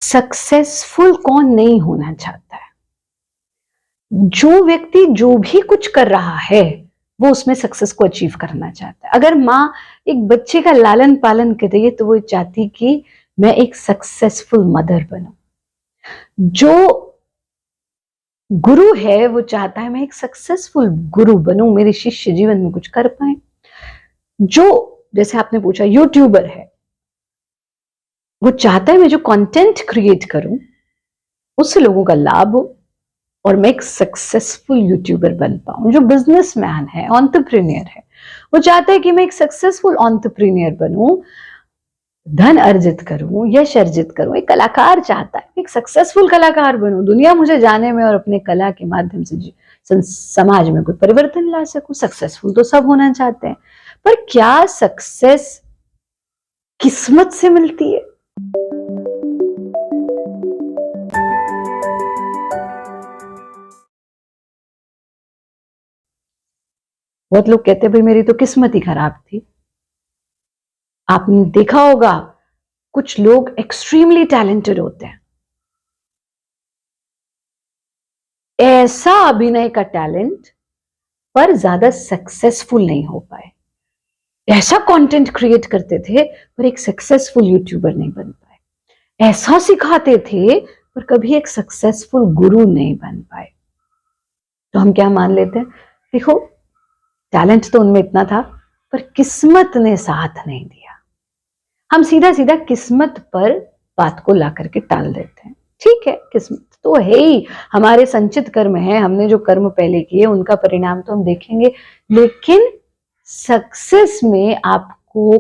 Successful कौन नहीं होना चाहता है? जो व्यक्ति जो भी कुछ कर रहा है वो उसमें सक्सेस को अचीव करना चाहता है। अगर माँ एक बच्चे का लालन पालन कर रही है तो वो चाहती कि मैं एक सक्सेसफुल मदर बनूं। जो गुरु है वो चाहता है मैं एक सक्सेसफुल गुरु बनूं, मेरे शिष्य जीवन में कुछ कर पाए। जो, जैसे आपने पूछा, यूट्यूबर है, वो चाहता है मैं जो कंटेंट क्रिएट करूं उससे लोगों का लाभ हो और मैं एक सक्सेसफुल यूट्यूबर बन पाऊं। जो बिजनेसमैन है, एंटरप्रेन्योर है, वो चाहता है कि मैं एक सक्सेसफुल एंटरप्रेन्योर बनूं, धन अर्जित करूं, यश अर्जित करूं। एक कलाकार चाहता है एक सक्सेसफुल कलाकार बनूं, दुनिया मुझे जाने में और अपने कला के माध्यम से समाज में कोई परिवर्तन ला सकूं। सक्सेसफुल तो सब होना चाहते हैं, पर क्या सक्सेस किस्मत से मिलती है? बहुत लोग कहते हैं भाई मेरी तो किस्मत ही खराब थी। आपने देखा होगा कुछ लोग एक्सट्रीमली टैलेंटेड होते हैं, ऐसा अभिनय का टैलेंट, पर ज्यादा सक्सेसफुल नहीं हो पाए। ऐसा कंटेंट क्रिएट करते थे पर एक सक्सेसफुल यूट्यूबर नहीं बन पाए। ऐसा सिखाते थे पर कभी एक सक्सेसफुल गुरु नहीं बन पाए। तो हम क्या मान लेते हैं, देखो टैलेंट तो उनमें इतना था पर किस्मत ने साथ नहीं दिया। हम सीधा सीधा किस्मत पर बात को ला करके टाल देते हैं। ठीक है, किस्मत तो है ही, हमारे संचित कर्म है, हमने जो कर्म पहले किए उनका परिणाम तो हम देखेंगे। लेकिन सक्सेस में आपको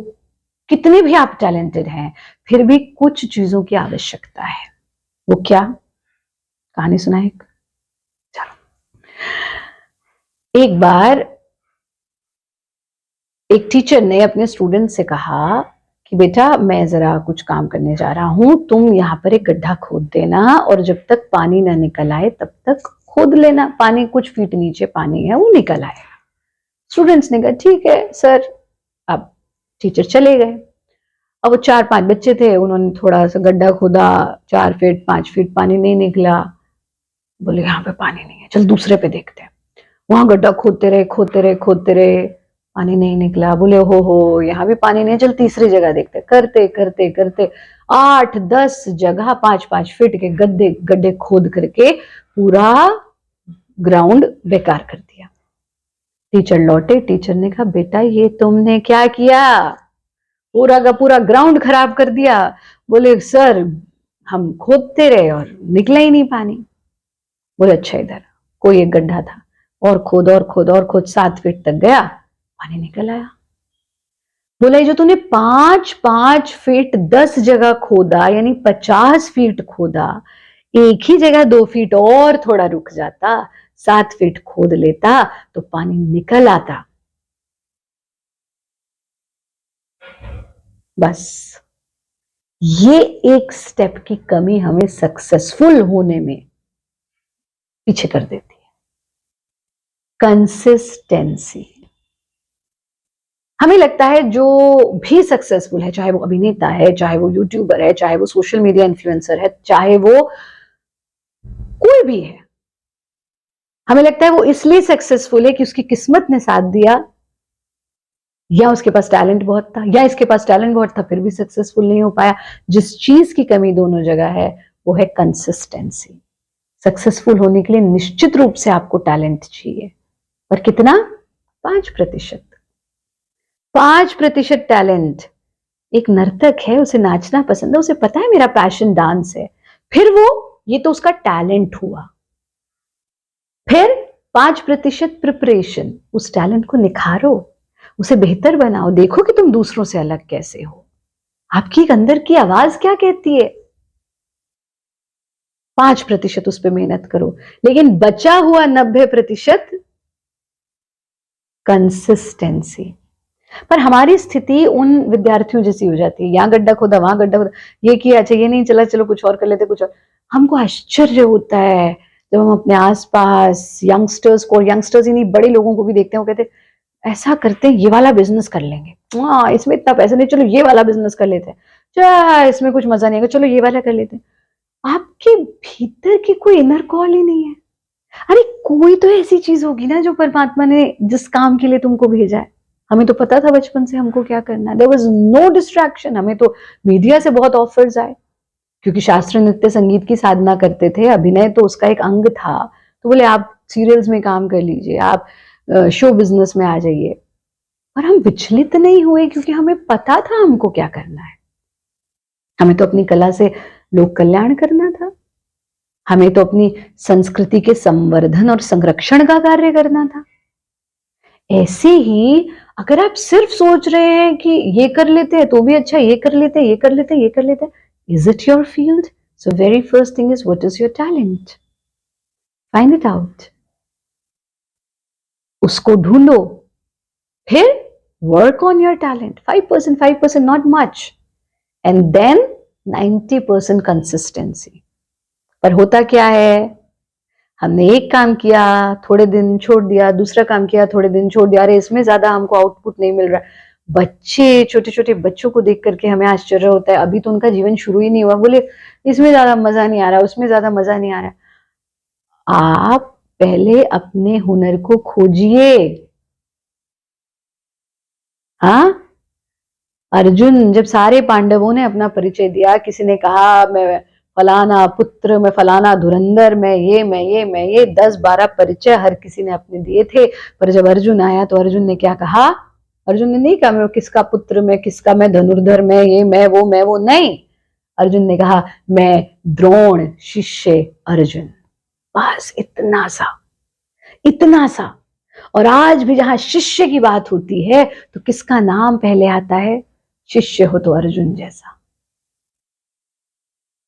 कितने भी आप टैलेंटेड हैं फिर भी कुछ चीजों की आवश्यकता है। वो क्या? कहानी सुनाए। चलो, एक बार एक टीचर ने अपने स्टूडेंट से कहा कि बेटा मैं जरा कुछ काम करने जा रहा हूं, तुम यहाँ पर एक गड्ढा खोद देना और जब तक पानी ना निकल आए तब तक खोद लेना। पानी कुछ फीट नीचे पानी है, वो निकल आएगा। स्टूडेंट्स ने कहा ठीक है सर। अब टीचर चले गए। अब वो 4-5 बच्चे थे, उन्होंने थोड़ा सा गड्ढा खोदा, 4 फीट 5 फीट पानी नहीं निकला। बोले यहाँ पे पानी नहीं है, चल दूसरे पे देखते हैं। वहां गड्ढा खोदते रहे खोदते रहे खोदते रहे, पानी नहीं निकला। बोले हो यहाँ भी पानी नहीं, चल तीसरी जगह देखते। करते करते करते 8-10 जगह 5-5 फीट के गड्ढे गड्ढे खोद करके पूरा ग्राउंड बेकार कर दिया। टीचर लौटे, टीचर ने कहा बेटा ये तुमने क्या किया, पूरा का पूरा ग्राउंड खराब कर दिया। बोले सर हम खोदते रहे और निकला ही नहीं पानी। बोले अच्छा, इधर कोई एक गड्ढा था, और खोद और खोद और खोद, 7 फीट तक गया, पानी निकल आया। बोला जो तूने 5-5 फीट 10 जगह खोदा, यानी 50 फीट खोदा, एक ही जगह 2 फीट और थोड़ा रुक जाता, 7 फीट खोद लेता तो पानी निकल आता। बस ये एक स्टेप की कमी हमें सक्सेसफुल होने में पीछे कर देती है। कंसिस्टेंसी। हमें लगता है जो भी सक्सेसफुल है, चाहे वो अभिनेता है, चाहे वो यूट्यूबर है, चाहे वो सोशल मीडिया इन्फ्लुएंसर है, चाहे वो कोई भी है, हमें लगता है वो इसलिए सक्सेसफुल है कि उसकी किस्मत ने साथ दिया, या उसके पास टैलेंट बहुत था, या इसके पास टैलेंट बहुत था फिर भी सक्सेसफुल नहीं हो पाया। जिस चीज की कमी दोनों जगह है वो है कंसिस्टेंसी। सक्सेसफुल होने के लिए निश्चित रूप से आपको टैलेंट चाहिए, पर कितना? 5%। 5% टैलेंट। एक नर्तक है, उसे नाचना पसंद है, उसे पता है मेरा पैशन डांस है, फिर वो, ये तो उसका टैलेंट हुआ। फिर 5% प्रिपरेशन, उस टैलेंट को निखारो, उसे बेहतर बनाओ, देखो कि तुम दूसरों से अलग कैसे हो, आपकी अंदर की आवाज क्या कहती है। 5% उस पर मेहनत करो, लेकिन बचा हुआ 90% कंसिस्टेंसी। पर हमारी स्थिति उन विद्यार्थियों जैसी हो जाती है, यहां गड्ढा खोदा वहां गड्ढा खोदा, ये किया, अच्छा ये नहीं चला, चलो कुछ और कर लेते, कुछ और। हमको आश्चर्य होता है जब हम अपने आसपास यंगस्टर्स को, यंगस्टर्स ही नहीं बड़े लोगों को भी देखते हैं, वो कहते ऐसा करते हैं, ये वाला बिजनेस कर लेंगे, इसमें इतना पैसा नहीं, चलो ये वाला बिजनेस कर लेते हैं, इसमें कुछ मजा नहीं आएगा, चलो ये वाला कर लेते हैं। आपके भीतर की कोई इनर कॉल ही नहीं है। अरे कोई तो ऐसी चीज होगी ना जो परमात्मा ने जिस काम के लिए तुमको भेजा है। हमें तो पता था बचपन से हमको क्या करना है, देयर वाज नो डिस्ट्रैक्शन। हमें तो मीडिया से बहुत ऑफर्स आए, क्योंकि शास्त्रीय नृत्य संगीत की साधना करते थे, अभिनय तो उसका एक अंग था। तो बोले आप सीरियल्स में काम कर लीजिए, आप शो बिजनेस में आ जाइए। और हम विचलित नहीं हुए, क्योंकि हमें पता था हमको क्या करना है। हमें तो अपनी कला से लोक कल्याण करना था, हमें तो अपनी संस्कृति के संवर्धन और संरक्षण का कार्य करना था। ऐसे ही अगर आप सिर्फ सोच रहे हैं कि ये कर लेते हैं तो भी अच्छा, ये कर लेते हैं, ये कर लेते हैं, ये कर लेते हैं, is it your field? So very first thing is what is your talent, find it out, उसको ढूंढो, फिर work on your talent. 5%, 5%, not much, and then 90% consistency. पर होता क्या है, हमने एक काम किया, थोड़े दिन छोड़ दिया, दूसरा काम किया, थोड़े दिन छोड़ दिया, अरे इसमें ज्यादा हमको आउटपुट नहीं मिल रहा। बच्चे, छोटे छोटे बच्चों को देख करके हमें आश्चर्य होता है, अभी तो उनका जीवन शुरू ही नहीं हुआ, बोले इसमें ज्यादा मजा नहीं आ रहा, उसमें ज्यादा मजा नहीं आ रहा। आप पहले अपने हुनर को खोजिए। हाँ, अर्जुन जब सारे पांडवों ने अपना परिचय दिया, किसी ने कहा मैं फलाना पुत्र, मैं फलाना धुरंधर, मैं ये 10-12 परिचय हर किसी ने अपने दिए थे। पर जब अर्जुन आया तो अर्जुन ने क्या कहा? अर्जुन ने नहीं कहा मैं किसका पुत्र, मैं किसका, मैं धनुर्धर, मैं वो नहीं। अर्जुन ने कहा मैं द्रोण शिष्य अर्जुन। बस इतना सा, इतना सा। और आज भी जहां शिष्य की बात होती है तो किसका नाम पहले आता है? शिष्य हो तो अर्जुन जैसा।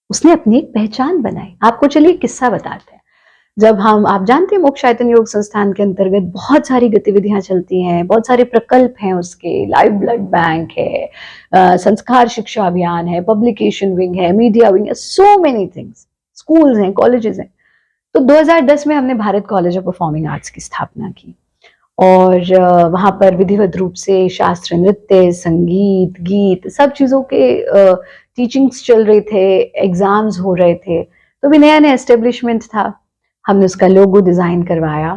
उसने अपनी एक पहचान बनाई। आपको चलिए किस्सा बताते हैं। जब हम, आप जानते हैं मोक्षायतन योग संस्थान के अंतर्गत बहुत सारी गतिविधियां चलती हैं, बहुत सारे प्रकल्प हैं उसके, लाइव ब्लड बैंक है, संस्कार शिक्षा अभियान है, पब्लिकेशन विंग है, मीडिया विंग है, सो मेनी थिंग्स, स्कूल्स हैं, कॉलेजेस हैं। तो 2010 में हमने Bharat college of performing arts की स्थापना की, और वहां पर विधिवत रूप से शास्त्र, नृत्य, संगीत, गीत, सब चीजों के टीचिंग्स चल रहे थे, एग्जाम्स हो रहे थे। तो भी नया नया एस्टेब्लिशमेंट था। हमने उसका लोगो डिजाइन करवाया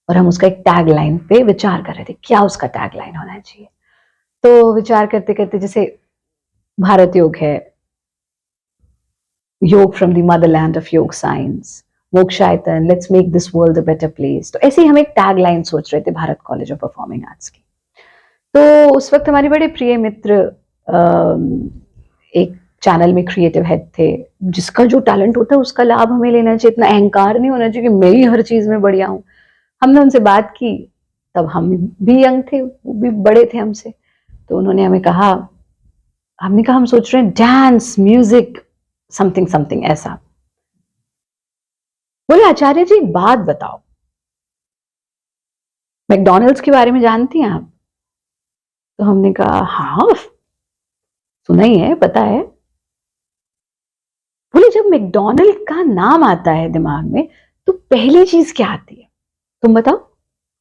और हम उसका एक टैग लाइन पे विचार कर रहे थे, क्या उसका टैग लाइन होना चाहिए। तो विचार करते करते, जैसे भारत योग है, yoga from the motherland of yoga science, Mokshayatan, let's make this world a better place. तो ऐसे ही हम एक टैग लाइन सोच रहे थे Bharat college of performing arts की। तो उस वक्त हमारे बड़े प्रिय मित्र एक चैनल में क्रिएटिव हेड थे, जिसका जो टैलेंट होता है उसका लाभ हमें लेना चाहिए, इतना अहंकार नहीं होना चाहिए कि मैं ही हर चीज में बढ़िया हूं। हमने उनसे बात की, तब हम भी यंग थे, वो भी बड़े थे हमसे। तो उन्होंने हमें कहा, हमने कहा हम सोच रहे हैं डांस, म्यूजिक, समथिंग समथिंग ऐसा। बोले आचार्य जी एक बात बताओ, मैकडॉनल्ड्स के बारे में जानती हैं आप? तो हमने कहा हाँ, सुना ही है, पता है। बोले जब मैकडॉनल्ड का नाम आता है दिमाग में तो पहली चीज क्या आती है? तुम बताओ,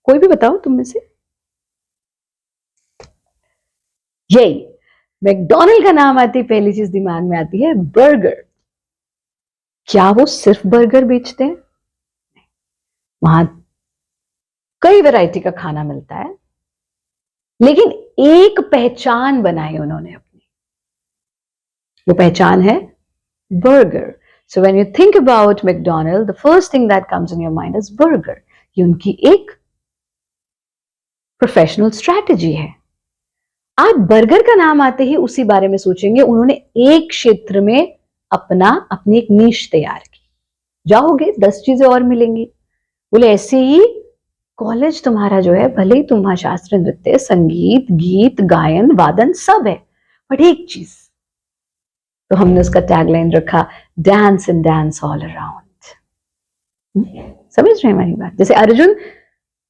कोई भी बताओ तुम में से। यही, मैकडॉनल्ड का नाम आती, पहली चीज दिमाग में आती है बर्गर। क्या वो सिर्फ बर्गर बेचते हैं? वहां कई वैरायटी का खाना मिलता है, लेकिन एक पहचान बनाई उन्होंने अपनी। वो पहचान है burger. So when you think about McDonald, the first thing that comes in your mind is burger. ये उनकी एक प्रोफेशनल स्ट्रैटेजी है। आप बर्गर का नाम आते ही उसी बारे में सोचेंगे। उन्होंने एक क्षेत्र में अपनी एक नीश तैयार की। जाओगे 10 चीजें और मिलेंगी। बोले ऐसे ही कॉलेज तुम्हारा जो है, भले ही तुम वहां शास्त्र, नृत्य, संगीत, गीत, गायन, वादन सब है, बट एक चीज। तो हमने उसका टैगलाइन रखा, dance and dance all around. समझ रहे हैं हमारी बात? जैसे अर्जुन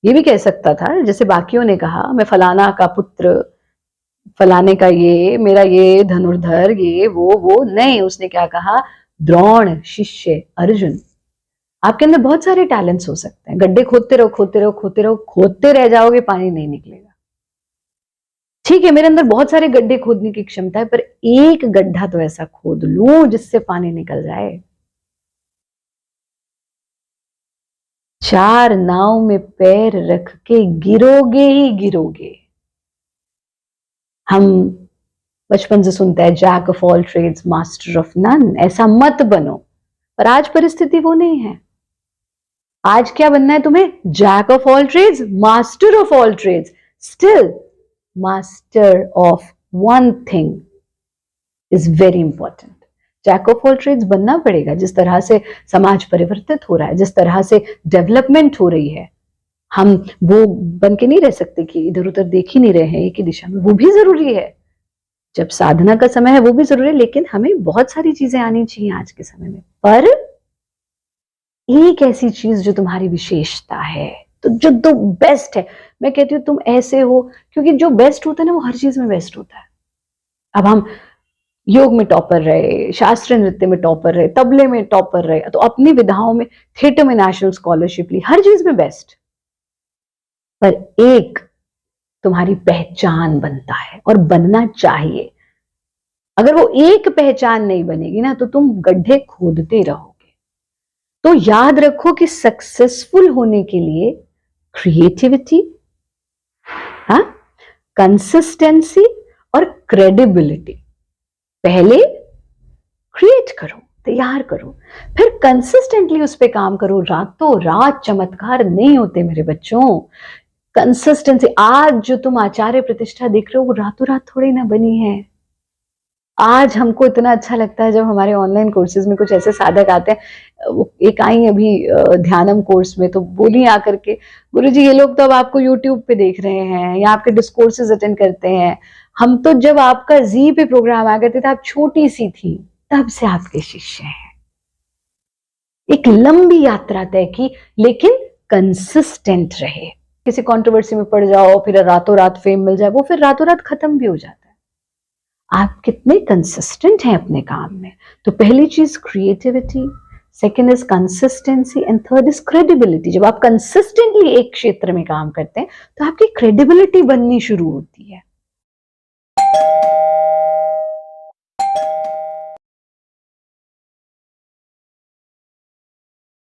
ये भी कह सकता था, जैसे बाकियों ने कहा मैं फलाना का पुत्र, फलाने का ये, मेरा ये धनुर्धर, ये वो नहीं। उसने क्या कहा? द्रोण शिष्य अर्जुन। आपके अंदर बहुत सारे टैलेंट्स हो सकते हैं, गड्ढे खोदते रहो, खोदते रहो, खोदते रहो, खोदते रह जाओगे, पानी नहीं निकलेगा। ठीक है, मेरे अंदर बहुत सारे गड्ढे खोदने की क्षमता है, पर एक गड्ढा तो ऐसा खोद लूं जिससे पानी निकल जाए। 4 नाव में पैर रख के गिरोगे ही गिरोगे। हम बचपन से सुनते हैं jack of all trades master of none, ऐसा मत बनो। पर आज परिस्थिति वो नहीं है। आज क्या बनना है तुम्हें? Jack of all trades, master of all trades. Still master of one thing is very important. Jack of all trades बनना पड़ेगा। जिस तरह से समाज परिवर्तित हो रहा है, जिस तरह से डेवलपमेंट हो रही है, हम वो बन के नहीं रह सकते कि इधर उधर देख ही नहीं रहे हैं एक ही दिशा में। वो भी जरूरी है, जब साधना का समय है वो भी जरूरी है, लेकिन हमें बहुत सारी चीजें आनी चाहिए आज के समय में। पर एक ऐसी चीज जो तुम्हारी विशेषता है, तो जो तो बेस्ट है, मैं कहती हूँ तुम ऐसे हो, क्योंकि जो बेस्ट होता है ना वो हर चीज में बेस्ट होता है। अब हम योग में टॉपर रहे, शास्त्रीय नृत्य में टॉपर रहे, तबले में टॉपर रहे, तो अपनी विधाओं में, थिएटर में नेशनल स्कॉलरशिप ली, हर चीज में बेस्ट। पर एक तुम्हारी पहचान बनता है और बनना चाहिए। अगर वो एक पहचान नहीं बनेगी ना तो तुम गड्ढे खोदते रहोगे। तो याद रखो कि सक्सेसफुल होने के लिए क्रिएटिविटी, हाँ, कंसिस्टेंसी और क्रेडिबिलिटी, पहले क्रिएट करो, तैयार करो, फिर कंसिस्टेंटली उस पर काम करो। रातों रात चमत्कार नहीं होते मेरे बच्चों। कंसिस्टेंसी, आज जो तुम आचार्य प्रतिष्ठा देख रहे हो वो रातों रात थोड़ी ना बनी है। आज हमको इतना अच्छा लगता है जब हमारे ऑनलाइन कोर्सेज में कुछ ऐसे साधक आते हैं। एक आई अभी ध्यानम कोर्स में, तो बोली आकर के, गुरुजी ये लोग तो अब आपको यूट्यूब पे देख रहे हैं या आपके डिस्कोर्सेज अटेंड करते हैं, हम तो जब आपका जी पे प्रोग्राम आ करते थे आप छोटी सी थी, तब से आपके शिष्य हैं। एक लंबी यात्रा तय की, लेकिन कंसिस्टेंट रहे। किसी कंट्रोवर्सी में पड़ जाओ फिर रातों रात फेम मिल जाए, वो फिर रातों रात खत्म भी हो जाता है। आप कितने कंसिस्टेंट हैं अपने काम में। तो पहली चीज creativity, second is consistency and third is credibility. जब आप कंसिस्टेंटली एक क्षेत्र में काम करते हैं तो आपकी क्रेडिबिलिटी बननी शुरू होती है।